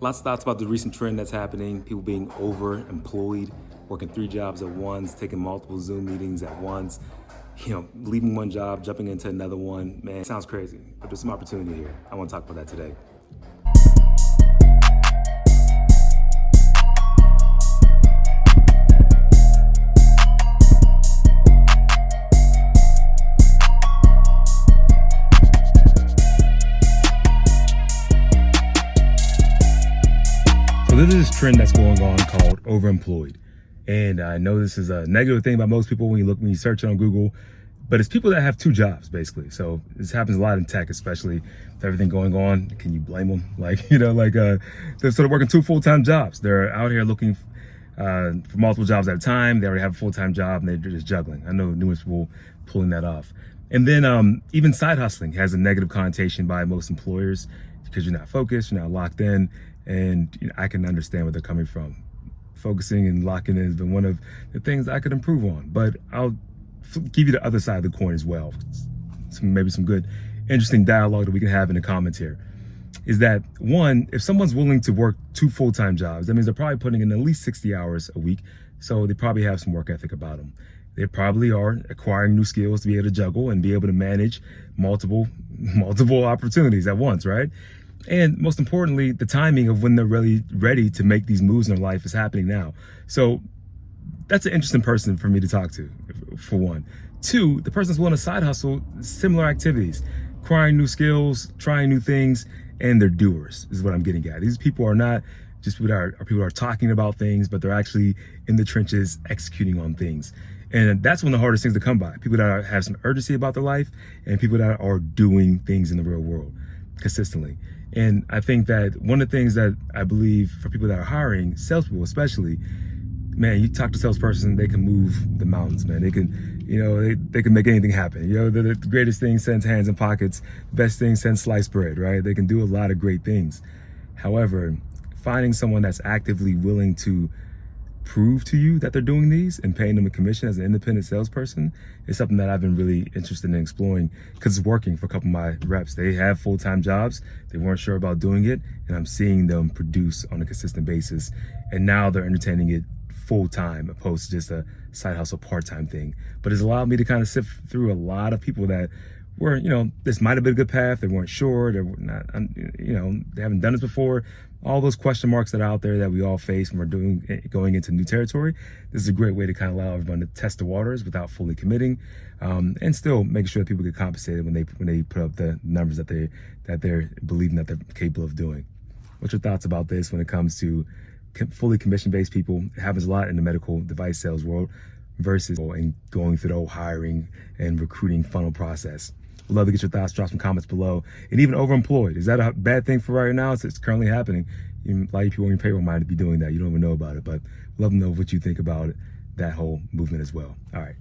Lots of thoughts about the recent trend that's happening, people being overemployed, working 3 jobs at once, taking multiple Zoom meetings at once, leaving one job, jumping into another one. Man, it sounds crazy, but there's some opportunity here. I want to talk about that today. So there's this trend that's going on called overemployed. And I know this is a negative thing about most people when you search it on Google, but it's people that have 2 jobs basically. So this happens a lot in tech, especially with everything going on. Can you blame them? They're sort of working 2 full-time jobs. They're out here looking for multiple jobs at a time. They already have a full-time job and they're just juggling. I know numerous people pulling that off. And then even side hustling has a negative connotation by most employers because you're not focused, you're not locked in. And I can understand where they're coming from. Focusing and locking in has been one of the things I could improve on, but I'll give you the other side of the coin as well. Maybe some good, interesting dialogue that we can have in the comments here. Is that one, if someone's willing to work 2 full-time jobs, that means they're probably putting in at least 60 hours a week. So they probably have some work ethic about them. They probably are acquiring new skills to be able to juggle and be able to manage multiple opportunities at once, right? And most importantly, the timing of when they're really ready to make these moves in their life is happening now. So that's an interesting person for me to talk to, for one. 2, the person's willing to side hustle similar activities, acquiring new skills, trying new things, and they're doers, is what I'm getting at. These people are not just people that are talking about things, but they're actually in the trenches executing on things. And that's one of the hardest things to come by. People that have some urgency about their life and people that are doing things in the real world consistently. And I think that one of the things that I believe for people that are hiring, salespeople especially, man, you talk to a salesperson, they can move the mountains, man. They can, they can make anything happen. The greatest thing sends hands in pockets. Best thing sends sliced bread, right? They can do a lot of great things. However, finding someone that's actively willing to prove to you that they're doing these and paying them a commission as an independent salesperson is something that I've been really interested in exploring because it's working for a couple of my reps. They have full-time jobs. They weren't sure about doing it, and I'm seeing them produce on a consistent basis. And now they're entertaining it full-time opposed to just a side hustle part-time thing. But it's allowed me to kind of sift through a lot of people that were, this might have been a good path. They weren't sure. They were not, they haven't done this before. All those question marks that are out there that we all face when we're going into new territory. This is a great way to kind of allow everyone to test the waters without fully committing, and still making sure that people get compensated when they put up the numbers that they're believing that they're capable of doing. What's your thoughts about this when it comes to fully commission-based people? It happens a lot in the medical device sales world versus going through the whole hiring and recruiting funnel process. I'd love to get your thoughts. Drop some comments below. And even overemployed, is that a bad thing for right now? It's currently happening. A lot of people on your payroll might be doing that. You don't even know about it, but I'd love to know what you think about that whole movement as well. All right.